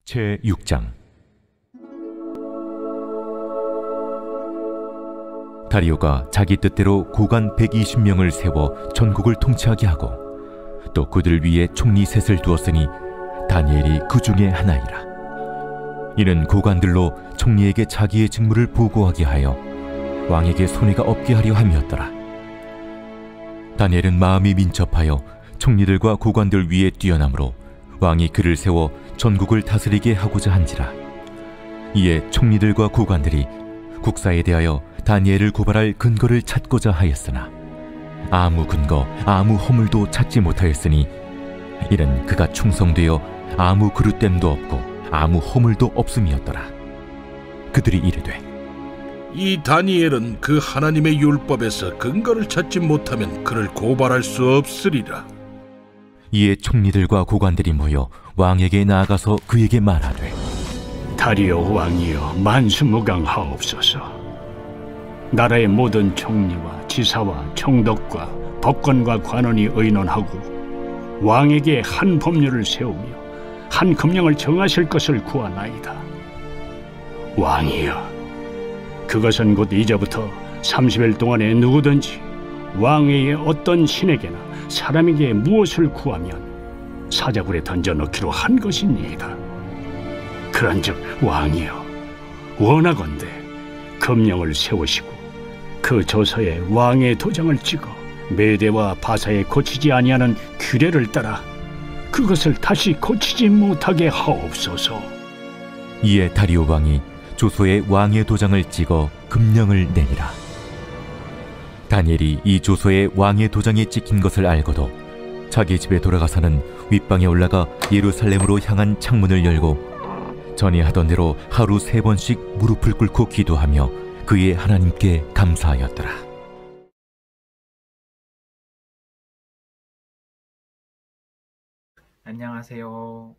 제6장. 다리오가 자기 뜻대로 고관 120명을 세워 전국을 통치하게 하고 또 그들 위에 총리 셋을 두었으니 다니엘이 그 중에 하나이라. 이는 고관들로 총리에게 자기의 직무를 보고하게 하여 왕에게 손해가 없게 하려 함이었더라. 다니엘은 마음이 민첩하여 총리들과 고관들 위에 뛰어나므로 왕이 그를 세워 전국을 다스리게 하고자 한지라. 이에 총리들과 고관들이 국사에 대하여 다니엘을 고발할 근거를 찾고자 하였으나 아무 근거 아무 허물도 찾지 못하였으니 이는 그가 충성되어 아무 그릇됨도 없고 아무 허물도 없음이었더라. 그들이 이르되 이 다니엘은 그 하나님의 율법에서 근거를 찾지 못하면 그를 고발할 수 없으리라. 이에 총리들과 고관들이 모여 왕에게 나아가서 그에게 말하되 다리오 왕이여 만수무강하옵소서. 나라의 모든 총리와 지사와 총독과 법관과 관원이 의논하고 왕에게 한 법률을 세우며 한 금령을 정하실 것을 구하나이다. 왕이여, 그것은 곧 이제부터 30일 동안에 누구든지 왕외의 어떤 신에게나 사람에게 무엇을 구하면 사자굴에 던져넣기로 한 것이니이다. 그런즉 왕이여, 원하건대 금령을 세우시고 그 조서에 왕의 도장을 찍어 메대와 바사에 고치지 아니하는 규례를 따라 그것을 다시 고치지 못하게 하옵소서. 이에 다리오 왕이 조서에 왕의 도장을 찍어 금령을 내니라. 다니엘이 이 조서에 왕의 도장이 찍힌 것을 알고도 자기 집에 돌아가서는 윗방에 올라가 예루살렘으로 향한 창문을 열고 전에 하던 대로 하루 3번씩 무릎을 꿇고 기도하며 그의 하나님께 감사하였더라. 안녕하세요.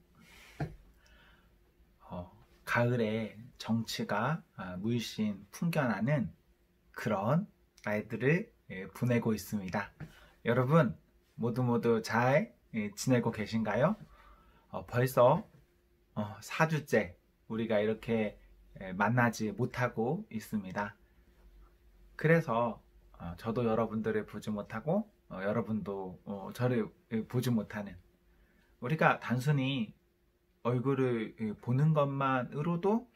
가을에 정취가 물씬 풍겨나는 그런 날들을 보내고 있습니다. 여러분 모두 잘 지내고 계신가요? 벌써 4주째 우리가 이렇게 만나지 못하고 있습니다. 그래서 저도 여러분들을 보지 못하고 여러분도 저를 보지 못하는, 우리가 단순히 얼굴을 보는 것만으로도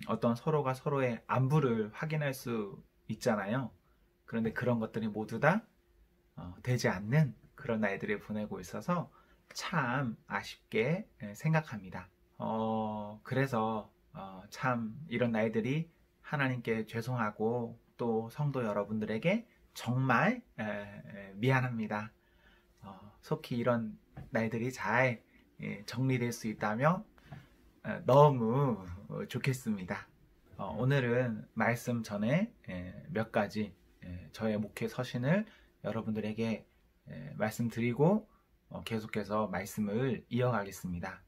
어떤 서로가 서로의 안부를 확인할 수 있잖아요. 그런데 그런 것들이 모두 다 되지 않는 그런 날들을 보내고 있어서 참 아쉽게 생각합니다. 그래서 참 이런 날들이 하나님께 죄송하고 또 성도 여러분들에게 정말 미안합니다. 속히 이런 날들이 잘 정리될 수 있다면 너무 좋겠습니다. 오늘은 말씀 전에 몇 가지 저의 목회 서신을 여러분들에게 말씀드리고 계속해서 말씀을 이어가겠습니다.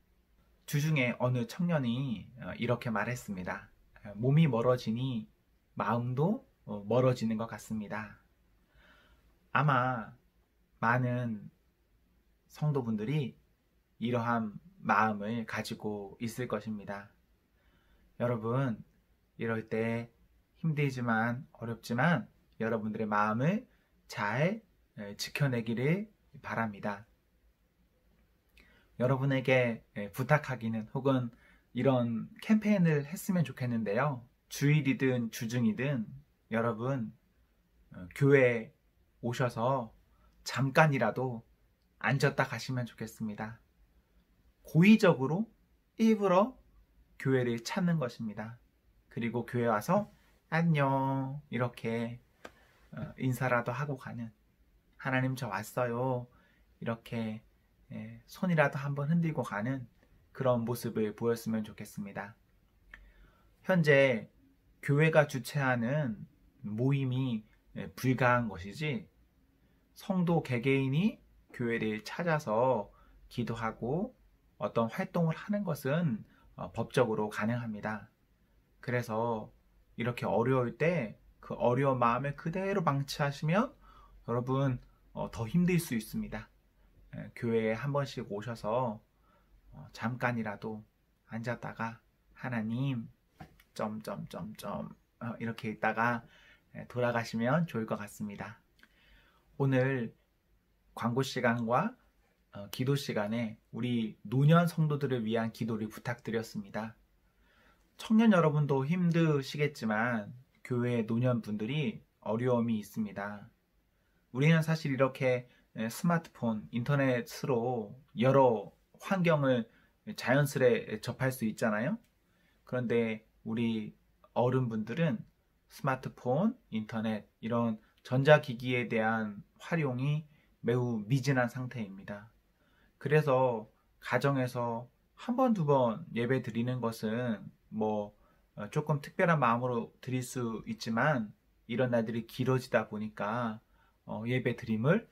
주중에 어느 청년이 이렇게 말했습니다. 몸이 멀어지니 마음도 멀어지는 것 같습니다. 아마 많은 성도분들이 이러한 마음을 가지고 있을 것입니다. 여러분, 이럴 때 힘들지만 어렵지만 여러분들의 마음을 잘 지켜내기를 바랍니다. 여러분에게 부탁하기는, 혹은 이런 캠페인을 했으면 좋겠는데요. 주일이든 주중이든 여러분 교회에 오셔서 잠깐이라도 앉았다 가시면 좋겠습니다. 고의적으로 일부러 교회를 찾는 것입니다. 그리고 교회 와서 안녕 이렇게 인사라도 하고 가는, 하나님 저 왔어요 이렇게 손이라도 한번 흔들고 가는 그런 모습을 보였으면 좋겠습니다. 현재 교회가 주최하는 모임이 불가한 것이지, 성도 개개인이 교회를 찾아서 기도하고 어떤 활동을 하는 것은 법적으로 가능합니다. 그래서 이렇게 어려울 때 그 어려운 마음을 그대로 방치하시면 여러분 더 힘들 수 있습니다. 교회에 한 번씩 오셔서 잠깐이라도 앉았다가 하나님 점점점점 이렇게 있다가 돌아가시면 좋을 것 같습니다. 오늘 광고 시간과 기도 시간에 우리 노년 성도들을 위한 기도를 부탁드렸습니다. 청년 여러분도 힘드시겠지만 교회 노년분들이 어려움이 있습니다. 우리는 사실 이렇게 스마트폰, 인터넷으로 여러 환경을 자연스레 접할 수 있잖아요. 그런데 우리 어른분들은 스마트폰, 인터넷 이런 전자기기에 대한 활용이 매우 미진한 상태입니다. 그래서 가정에서 한 번, 두 번 예배 드리는 것은 조금 특별한 마음으로 드릴 수 있지만 이런 날들이 길어지다 보니까 예배 드림을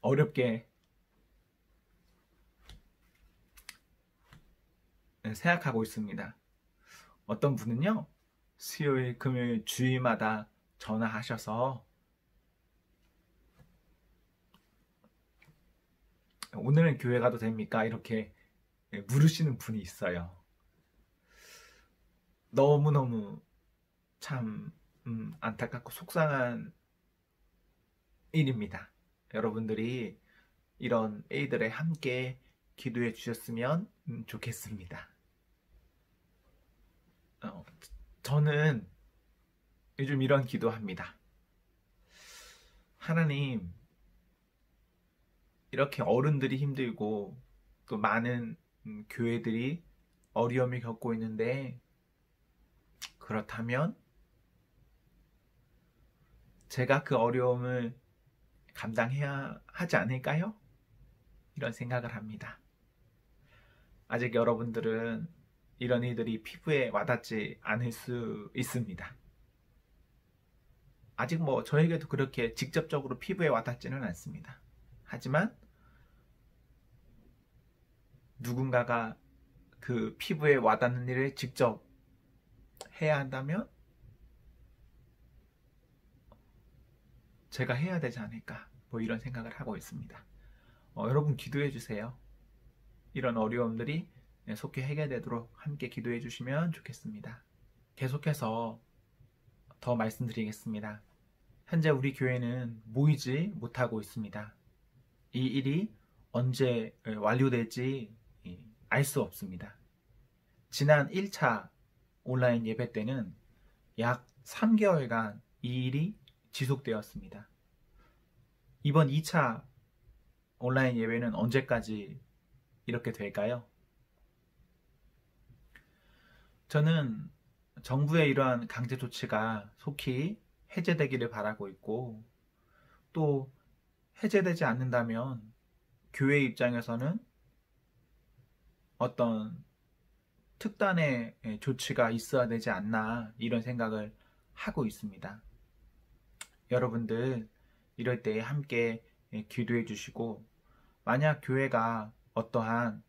어렵게 생각하고 있습니다. 어떤 분은요, 수요일, 금요일, 주일마다 전화하셔서 오늘은 교회 가도 됩니까? 이렇게 물으시는 분이 있어요. 너무너무 참 안타깝고 속상한 일입니다. 여러분들이 이런 A들에 함께 기도해 주셨으면 좋겠습니다. 저는 요즘 이런 기도합니다. 하나님, 이렇게 어른들이 힘들고 또 많은 교회들이 어려움을 겪고 있는데 그렇다면 제가 그 어려움을 감당해야 하지 않을까요? 이런 생각을 합니다. 아직 여러분들은 이런 일들이 피부에 와닿지 않을 수 있습니다. 아직 저에게도 그렇게 직접적으로 피부에 와닿지는 않습니다. 하지만 누군가가 그 피부에 와닿는 일을 직접 해야 한다면 제가 해야 되지 않을까 이런 생각을 하고 있습니다. 여러분 기도해 주세요. 이런 어려움들이 속히 해결되도록 함께 기도해 주시면 좋겠습니다. 계속해서 더 말씀드리겠습니다. 현재 우리 교회는 모이지 못하고 있습니다. 이 일이 언제 완료될지 알 수 없습니다. 지난 1차 온라인 예배 때는 약 3개월간 이 일이 지속되었습니다. 이번 2차 온라인 예배는 언제까지 이렇게 될까요? 저는 정부의 이러한 강제 조치가 속히 해제되기를 바라고 있고, 또 해제되지 않는다면 교회 입장에서는 어떤 특단의 조치가 있어야 되지 않나 이런 생각을 하고 있습니다. 여러분들 이럴 때 함께 기도해 주시고, 만약 교회가 어떠한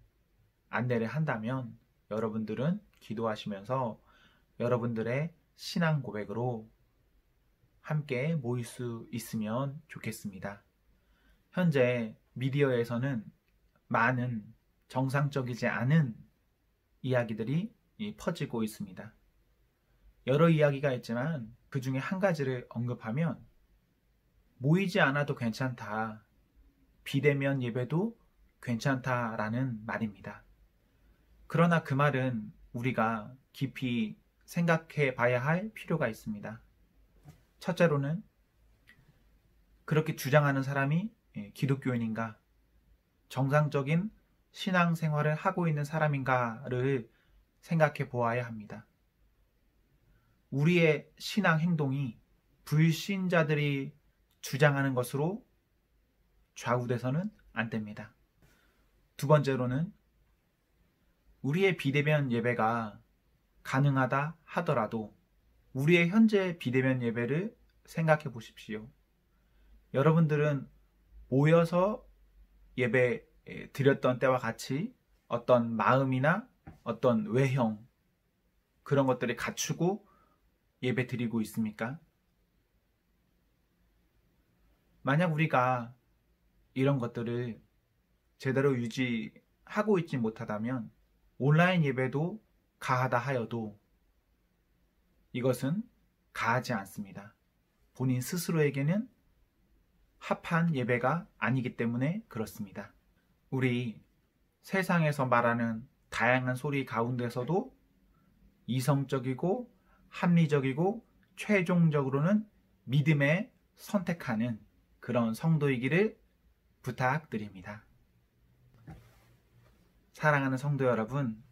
안내를 한다면 여러분들은 기도하시면서 여러분들의 신앙 고백으로 함께 모일 수 있으면 좋겠습니다. 현재 미디어에서는 많은 정상적이지 않은 이야기들이 퍼지고 있습니다. 여러 이야기가 있지만 그 중에 한 가지를 언급하면 모이지 않아도 괜찮다, 비대면 예배도 괜찮다라는 말입니다. 그러나 그 말은 우리가 깊이 생각해 봐야 할 필요가 있습니다. 첫째로는 그렇게 주장하는 사람이 기독교인인가, 정상적인 신앙생활을 하고 있는 사람인가를 생각해 보아야 합니다. 우리의 신앙 행동이 불신자들이 주장하는 것으로 좌우돼서는 안 됩니다. 두 번째로는 우리의 비대면 예배가 가능하다 하더라도 우리의 현재 비대면 예배를 생각해 보십시오. 여러분들은 모여서 예배 드렸던 때와 같이 어떤 마음이나 어떤 외형, 그런 것들을 갖추고 예배 드리고 있습니까? 만약 우리가 이런 것들을 제대로 유지하고 있지 못하다면 온라인 예배도 가하다 하여도 이것은 가하지 않습니다. 본인 스스로에게는 합한 예배가 아니기 때문에 그렇습니다. 우리 세상에서 말하는 다양한 소리 가운데서도 이성적이고 합리적이고 최종적으로는 믿음에 선택하는 그런 성도이기를 부탁드립니다. 사랑하는 성도 여러분,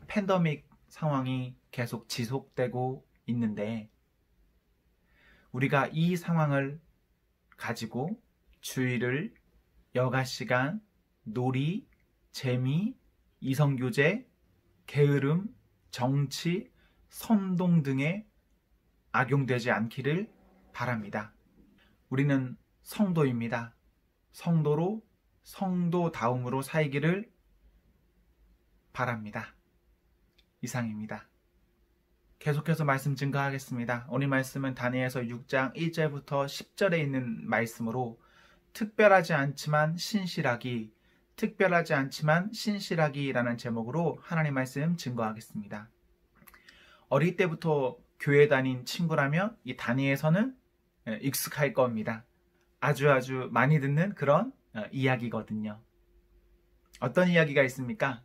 팬데믹 상황이 계속 지속되고 있는데 우리가 이 상황을 가지고 주일을 여가 시간, 놀이, 재미, 이성교제, 게으름, 정치, 선동 등에 악용되지 않기를 바랍니다. 우리는 성도입니다. 성도로 성도다움으로 살기를 바랍니다. 이상입니다. 계속해서 말씀 증거하겠습니다. 오늘 말씀은 다니엘서 6장 1절부터 10절에 있는 말씀으로 특별하지 않지만 신실하기, 특별하지 않지만 신실하기라는 제목으로 하나님 말씀 증거하겠습니다. 어릴 때부터 교회 다닌 친구라면 이 다니엘서는 익숙할 겁니다. 아주 많이 듣는 그런 이야기거든요. 어떤 이야기가 있습니까?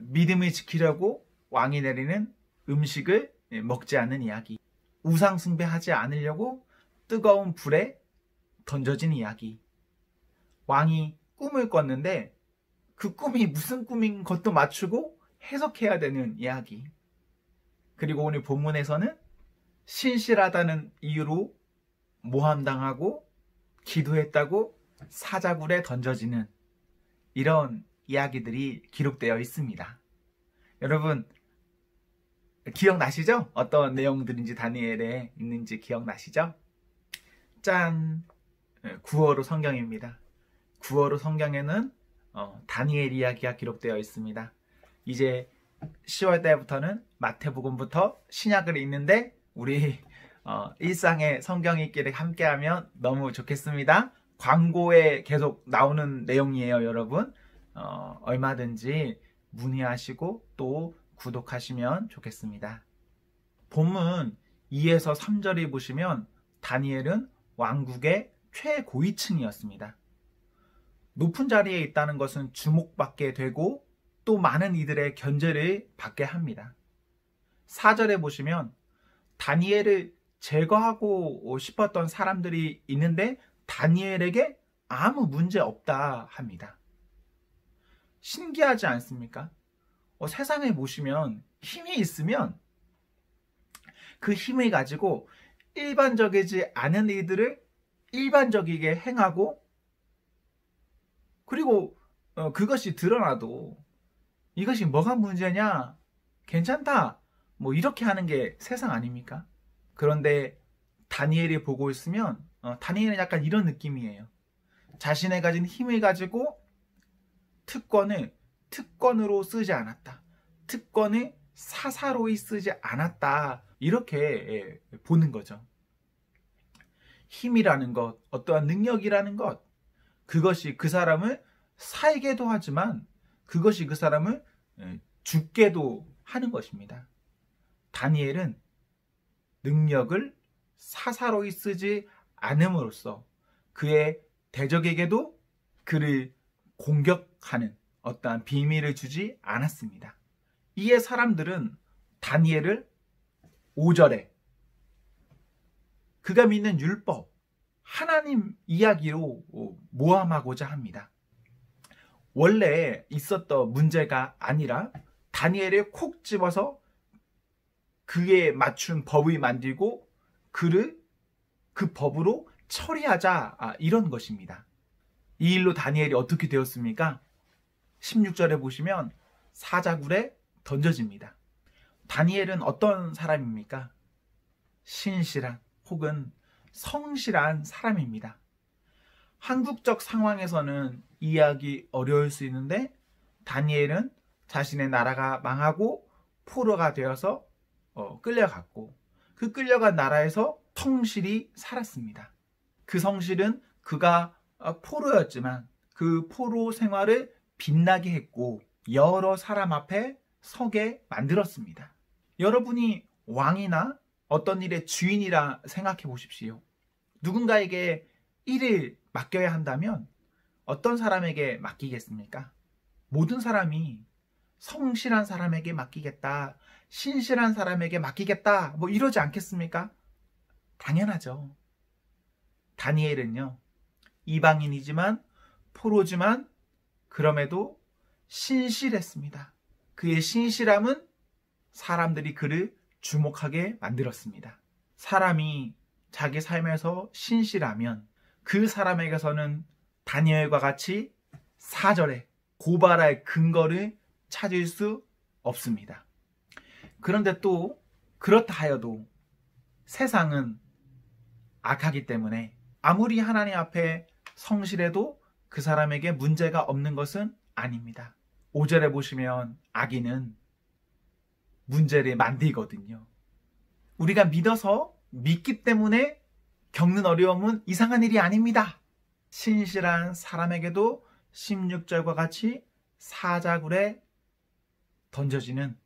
믿음을 지키려고 왕이 내리는 음식을 먹지 않는 이야기, 우상 숭배하지 않으려고 뜨거운 불에 던져진 이야기, 왕이 꿈을 꿨는데 그 꿈이 무슨 꿈인 것도 맞추고 해석해야 되는 이야기, 그리고 오늘 본문에서는 신실하다는 이유로 모함당하고 기도했다고 사자굴에 던져지는 이런 이야기들이 기록되어 있습니다. 여러분 기억나시죠? 어떤 내용들인지 다니엘에 있는지 기억나시죠? 짠! 구어로 성경입니다. 구어로 성경에는 다니엘 이야기가 기록되어 있습니다. 이제 10월 달부터는 마태복음부터 신약을 읽는데 우리 일상의 성경 읽기를 함께하면 너무 좋겠습니다. 광고에 계속 나오는 내용이에요, 여러분. 얼마든지 문의하시고 또 구독하시면 좋겠습니다. 본문 2에서 3절을 보시면 다니엘은 왕국의 최고위층이었습니다. 높은 자리에 있다는 것은 주목받게 되고 또 많은 이들의 견제를 받게 합니다. 4절에 보시면 다니엘을 제거하고 싶었던 사람들이 있는데 다니엘에게 아무 문제 없다 합니다. 신기하지 않습니까? 세상에 보시면 힘이 있으면 그 힘을 가지고 일반적이지 않은 일들을 일반적이게 행하고, 그리고 그것이 드러나도 이것이 뭐가 문제냐, 괜찮다, 뭐 이렇게 하는 게 세상 아닙니까? 그런데 다니엘이 보고 있으면 다니엘은 약간 이런 느낌이에요. 자신의 가진 힘을 가지고 특권을 특권으로 쓰지 않았다, 특권을 사사로이 쓰지 않았다, 이렇게 보는 거죠. 힘이라는 것, 어떠한 능력이라는 것, 그것이 그 사람을 살게도 하지만 그것이 그 사람을 죽게도 하는 것입니다. 다니엘은 능력을 사사로이 쓰지 않음으로써 그의 대적에게도 그를 공격하는 어떠한 비밀을 주지 않았습니다. 이에 사람들은 다니엘을 5절에 그가 믿는 율법, 하나님 이야기로 모함하고자 합니다. 원래 있었던 문제가 아니라 다니엘을 콕 집어서 그에 맞춘 법을 만들고 그를 그 법으로 처리하자, 이런 것입니다. 이 일로 다니엘이 어떻게 되었습니까? 16절에 보시면 사자굴에 던져집니다. 다니엘은 어떤 사람입니까? 신실한 혹은 성실한 사람입니다. 한국적 상황에서는 이해하기 어려울 수 있는데 다니엘은 자신의 나라가 망하고 포로가 되어서 끌려갔고 그 끌려간 나라에서 성실히 살았습니다. 그 성실은 그가 포로였지만 그 포로 생활을 빛나게 했고 여러 사람 앞에 서게 만들었습니다. 여러분이 왕이나 어떤 일의 주인이라 생각해 보십시오. 누군가에게 일을 맡겨야 한다면 어떤 사람에게 맡기겠습니까? 모든 사람이 성실한 사람에게 맡기겠다, 신실한 사람에게 맡기겠다, 뭐 이러지 않겠습니까? 당연하죠. 다니엘은요, 이방인이지만 포로지만 그럼에도 신실했습니다. 그의 신실함은 사람들이 그를 주목하게 만들었습니다. 사람이 자기 삶에서 신실하면 그 사람에게서는 다니엘과 같이 사절에 고발할 근거를 찾을 수 없습니다. 그런데 또 그렇다 하여도 세상은 악하기 때문에 아무리 하나님 앞에 성실해도 그 사람에게 문제가 없는 것은 아닙니다. 5절에 보시면 악인은 문제를 만들거든요. 우리가 믿기 때문에 겪는 어려움은 이상한 일이 아닙니다. 신실한 사람에게도 16절과 같이 사자굴에 던져지는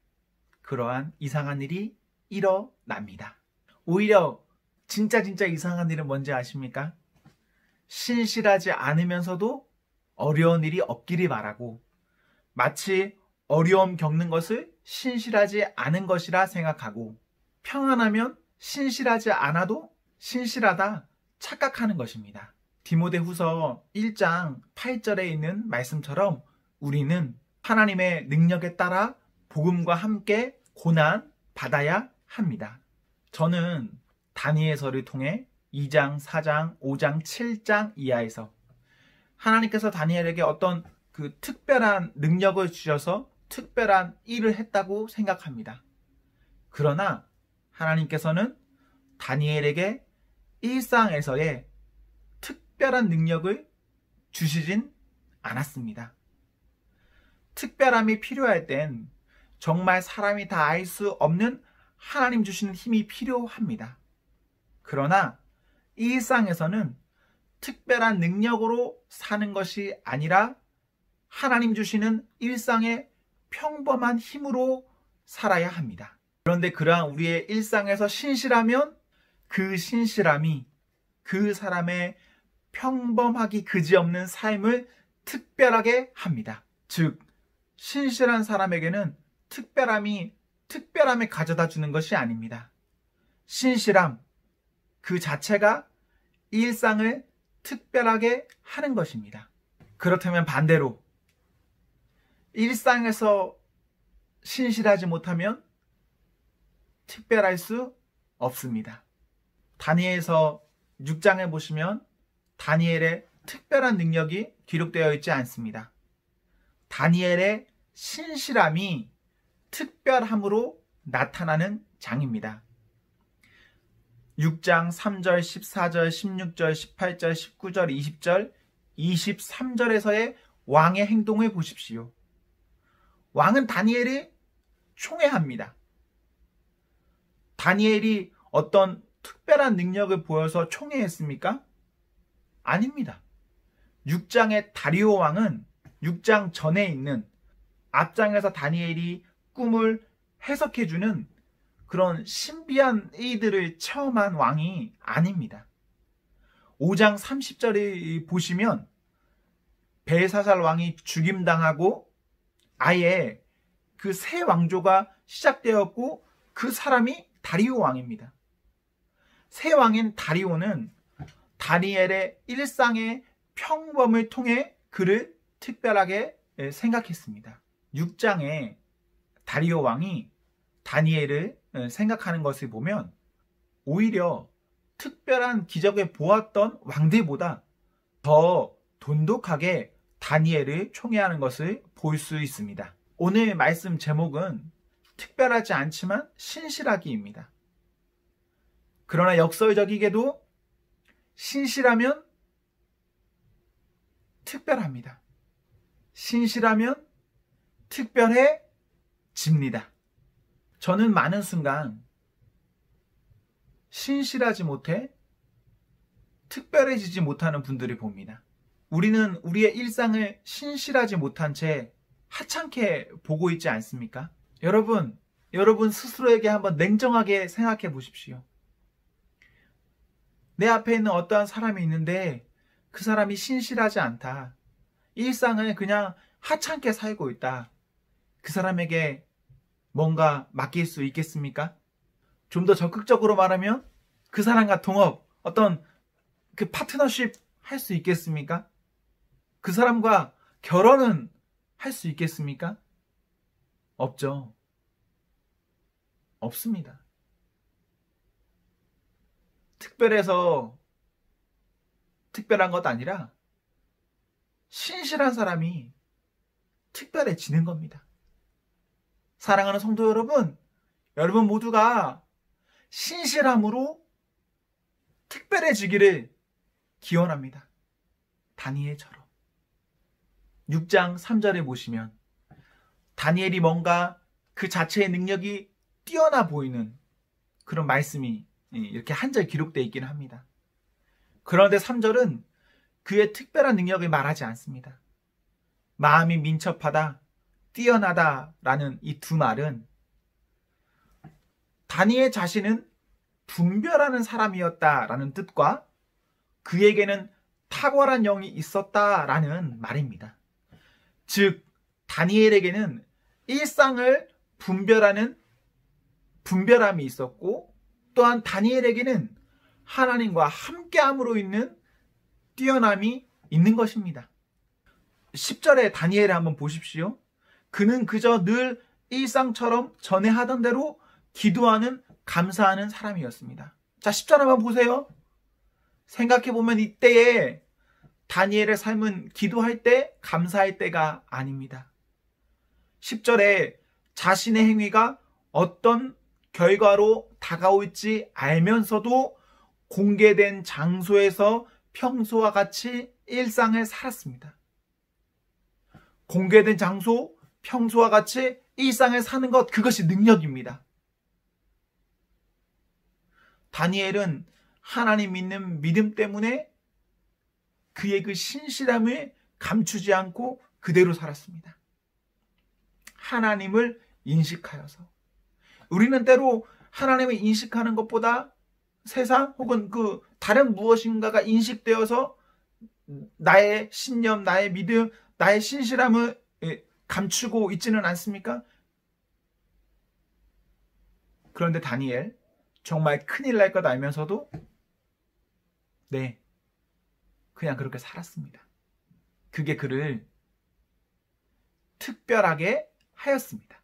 그러한 이상한 일이 일어납니다. 오히려 진짜 이상한 일은 뭔지 아십니까? 신실하지 않으면서도 어려운 일이 없기를 바라고 마치 어려움 겪는 것을 신실하지 않은 것이라 생각하고 평안하면 신실하지 않아도 신실하다 착각하는 것입니다. 디모데후서 1장 8절에 있는 말씀처럼 우리는 하나님의 능력에 따라 복음과 함께 고난 받아야 합니다. 저는 다니엘서를 통해 2장, 4장, 5장, 7장 이하에서 하나님께서 다니엘에게 어떤 그 특별한 능력을 주셔서 특별한 일을 했다고 생각합니다. 그러나 하나님께서는 다니엘에게 일상에서의 특별한 능력을 주시진 않았습니다. 특별함이 필요할 땐 정말 사람이 다 알 수 없는 하나님 주시는 힘이 필요합니다. 그러나 일상에서는 특별한 능력으로 사는 것이 아니라 하나님 주시는 일상의 평범한 힘으로 살아야 합니다. 그런데 그러한 우리의 일상에서 신실하면 그 신실함이 그 사람의 평범하기 그지없는 삶을 특별하게 합니다. 즉, 신실한 사람에게는 특별함을 가져다 주는 것이 아닙니다. 신실함 그 자체가 일상을 특별하게 하는 것입니다. 그렇다면 반대로 일상에서 신실하지 못하면 특별할 수 없습니다. 다니엘서 6장에 보시면 다니엘의 특별한 능력이 기록되어 있지 않습니다. 다니엘의 신실함이 특별함으로 나타나는 장입니다. 6장 3절, 14절, 16절, 18절, 19절, 20절, 23절에서의 왕의 행동을 보십시오. 왕은 다니엘을 총애합니다. 다니엘이 어떤 특별한 능력을 보여서 총애했습니까? 아닙니다. 6장의 다리오 왕은 6장 전에 있는 앞장에서 다니엘이 꿈을 해석해주는 그런 신비한 일들을 체험한 왕이 아닙니다. 5장 30절에 보시면 벨사살 왕이 죽임당하고 아예 그 새 왕조가 시작되었고 그 사람이 다리오 왕입니다. 새 왕인 다리오는 다니엘의 일상의 평범을 통해 그를 특별하게 생각했습니다. 6장에 다리오 왕이 다니엘을 생각하는 것을 보면 오히려 특별한 기적을 보았던 왕들보다 더 돈독하게 다니엘을 총애하는 것을 볼 수 있습니다. 오늘 말씀 제목은 특별하지 않지만 신실하기입니다. 그러나 역설적이게도 신실하면 특별합니다. 신실하면 특별해집니다. 저는 많은 순간 신실하지 못해 특별해지지 못하는 분들을 봅니다. 우리는 우리의 일상을 신실하지 못한 채 하찮게 보고 있지 않습니까? 여러분 스스로에게 한번 냉정하게 생각해 보십시오. 내 앞에 있는 어떠한 사람이 있는데 그 사람이 신실하지 않다. 일상을 그냥 하찮게 살고 있다. 그 사람에게 뭔가 맡길 수 있겠습니까? 좀 더 적극적으로 말하면 그 사람과 동업, 어떤 그 파트너십 할 수 있겠습니까? 그 사람과 결혼은 할 수 있겠습니까? 없죠. 없습니다. 특별해서 특별한 것 아니라 신실한 사람이 특별해지는 겁니다. 사랑하는 성도 여러분, 여러분 모두가 신실함으로 특별해지기를 기원합니다. 다니엘처럼. 6장 3절에 보시면 다니엘이 뭔가 그 자체의 능력이 뛰어나 보이는 그런 말씀이 이렇게 한 절 기록되어 있기는 합니다. 그런데 3절은 그의 특별한 능력을 말하지 않습니다. 마음이 민첩하다, 뛰어나다라는 이 두 말은 다니엘 자신은 분별하는 사람이었다라는 뜻과 그에게는 탁월한 영이 있었다라는 말입니다. 즉 다니엘에게는 일상을 분별하는 분별함이 있었고 또한 다니엘에게는 하나님과 함께함으로 있는 뛰어남이 있는 것입니다. 10절에 다니엘을 한번 보십시오. 그는 그저 늘 일상처럼 전에 하던 대로 기도하는 감사하는 사람이었습니다. 자, 10절 한번 보세요. 생각해보면 이때에 다니엘의 삶은 기도할 때 감사할 때가 아닙니다. 10절에 자신의 행위가 어떤 결과로 다가올지 알면서도 공개된 장소에서 평소와 같이 일상을 살았습니다. 공개된 장소, 평소와 같이 일상을 사는 것, 그것이 능력입니다. 다니엘은 하나님 믿는 믿음 때문에 그의 그 신실함을 감추지 않고 그대로 살았습니다. 하나님을 인식하여서. 우리는 때로 하나님을 인식하는 것보다 세상 혹은 그 다른 무엇인가가 인식되어서 나의 신념, 나의 믿음, 나의 신실함을 감추고 있지는 않습니까? 그런데 다니엘 정말 큰일 날 것 알면서도 그냥 그렇게 살았습니다. 그게 그를 특별하게 하였습니다.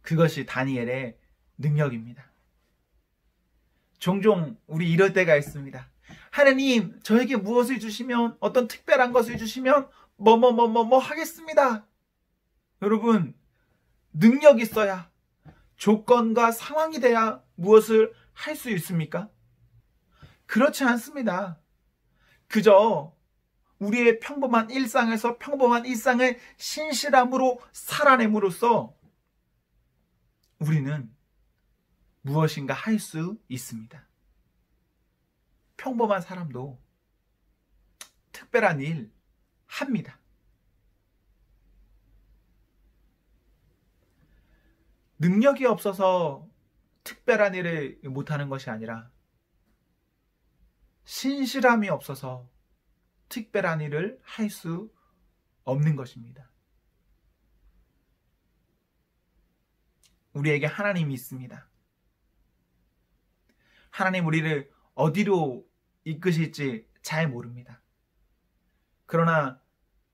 그것이 다니엘의 능력입니다. 종종 우리 이럴 때가 있습니다. 하나님, 저에게 무엇을 주시면, 어떤 특별한 것을 주시면 뭐 하겠습니다. 여러분, 능력이 있어야, 조건과 상황이 돼야 무엇을 할 수 있습니까? 그렇지 않습니다. 그저 우리의 평범한 일상에서 평범한 일상을 신실함으로 살아냄으로써 우리는 무엇인가 할 수 있습니다. 평범한 사람도 특별한 일 합니다. 능력이 없어서 특별한 일을 못하는 것이 아니라 신실함이 없어서 특별한 일을 할 수 없는 것입니다. 우리에게 하나님이 있습니다. 하나님 우리를 어디로 이끄실지 잘 모릅니다. 그러나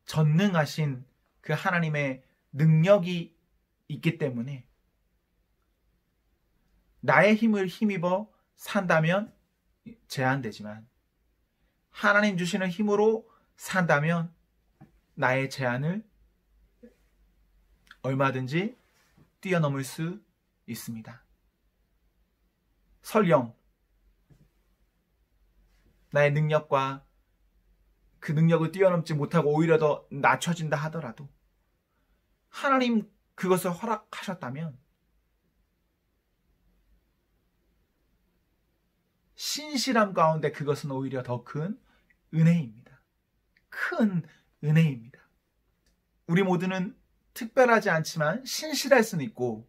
전능하신 그 하나님의 능력이 있기 때문에 나의 힘을 힘입어 산다면 제한되지만 하나님 주시는 힘으로 산다면 나의 제한을 얼마든지 뛰어넘을 수 있습니다. 설령 나의 능력과 그 능력을 뛰어넘지 못하고 오히려 더 낮춰진다 하더라도 하나님 그것을 허락하셨다면 신실함 가운데 그것은 오히려 더 큰 은혜입니다. 큰 은혜입니다. 우리 모두는 특별하지 않지만 신실할 수는 있고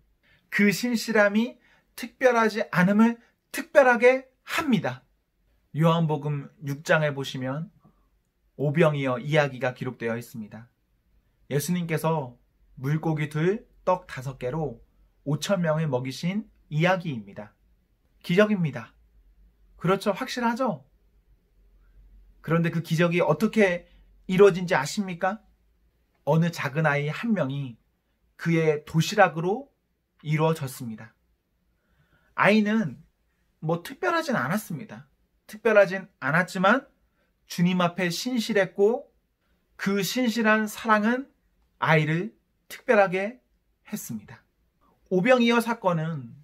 그 신실함이 특별하지 않음을 특별하게 합니다. 요한복음 6장에 보시면 오병이어 이야기가 기록되어 있습니다. 예수님께서 물고기 2, 떡 5개로 5,000명을 먹이신 이야기입니다. 기적입니다. 그렇죠? 확실하죠? 그런데 그 기적이 어떻게 이루어진지 아십니까? 어느 작은 아이 한 명이 그의 도시락으로 이루어졌습니다. 아이는 뭐 특별하진 않았습니다. 특별하진 않았지만 주님 앞에 신실했고 그 신실한 사랑은 아이를 특별하게 했습니다. 오병이어 사건은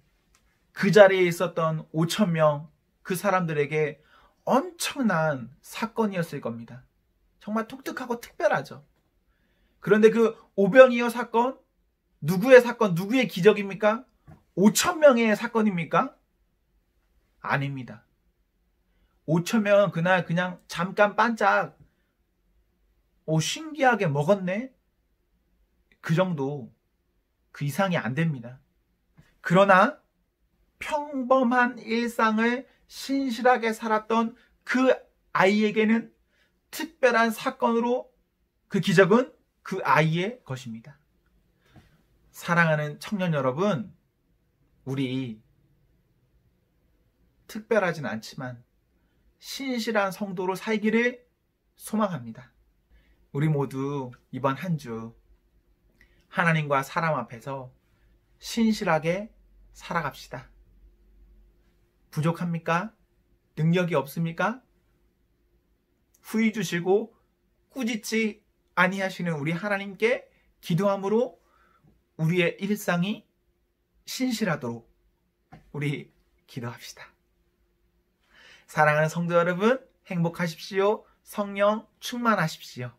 그 자리에 있었던 5,000명 그 사람들에게 엄청난 사건이었을 겁니다. 정말 독특하고 특별하죠. 그런데 그 오병이어 사건, 누구의 사건, 누구의 기적입니까? 5,000명의 사건입니까? 아닙니다. 5,000명은 그날 그냥 잠깐 반짝 신기하게 먹었네? 그 정도, 그 이상이 안 됩니다. 그러나 평범한 일상을 신실하게 살았던 그 아이에게는 특별한 사건으로 그 기적은 그 아이의 것입니다. 사랑하는 청년 여러분, 우리 특별하진 않지만 신실한 성도로 살기를 소망합니다. 우리 모두 이번 한 주 하나님과 사람 앞에서 신실하게 살아갑시다. 부족합니까? 능력이 없습니까? 후회 주시고 꾸짖지 아니하시는 우리 하나님께 기도함으로 우리의 일상이 신실하도록 우리 기도합시다. 사랑하는 성도 여러분, 행복하십시오. 성령 충만하십시오.